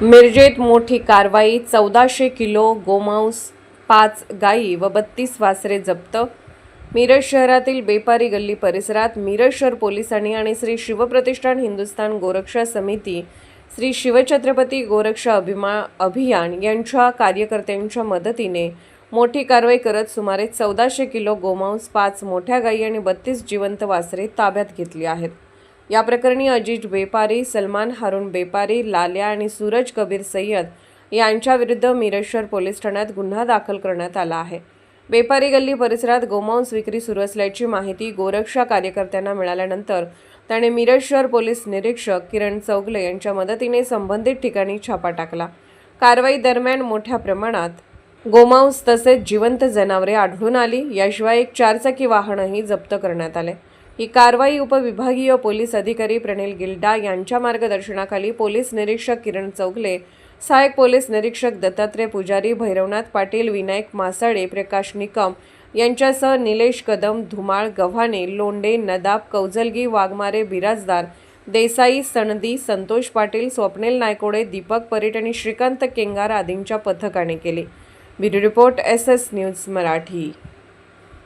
मिरजेत मोठी कारवाई, 1400 किलो गोमांस, 5 गायी व 32 वासरे जप्त. मिरज शहरातील बेपारी गल्ली परिसरात मिरज शहर पोलिसांनी आणि श्री शिवप्रतिष्ठान हिंदुस्थान गोरक्षा समिती, श्री शिवछत्रपती गोरक्षा अभियान यांच्या कार्यकर्त्यांच्या मदतीने मोठी कारवाई करत सुमारे 1400 किलो गोमांस, 5 मोठ्या गायी आणि 32 जिवंत वासरे ताब्यात घेतली आहेत. या प्रकरणी अजीज बेपारी, सलमान हारून बेपारी, लाल्या आणि सूरज कबीर सय्यद यांच्याविरुद्ध मिरज शहर पोलीस ठाण्यात गुन्हा दाखल करण्यात आला आहे. बेपारी गल्ली परिसरात गोमांस विक्री सुरू असल्याची माहिती गोरक्षा कार्यकर्त्यांना मिळाल्यानंतर त्याने मिरज शहर पोलीस निरीक्षक किरण चौगले यांच्या मदतीने संबंधित ठिकाणी छापा टाकला. कारवाई दरम्यान मोठ्या प्रमाणात गोमांस तसेच जिवंत जनावरे आढळून आली. याशिवाय एक 4 चाकी वाहनही जप्त करण्यात आले. ही कारवाई उपविभागीय पोलीस अधिकारी प्रणिल गिल्डा यांच्या मार्गदर्शनाखाली पोलीस निरीक्षक किरण चौगले, सहाय्यक पोलीस निरीक्षक दत्तात्रय पुजारी, भैरवनाथ पाटील, विनायक मासाडे, प्रकाश निकम यांच्यासह निलेश कदम, धुमाळ, गव्हाणे, लोंढे, नदाब, कौजलगी, वाघमारे, बिराजदार, देसाई, सनदी, संतोष पाटील, स्वप्नील नायकोडे, दीपक परीट आणि श्रीकांत केंगार आदींच्या पथकाने केली. Bureau report SS news Marathi.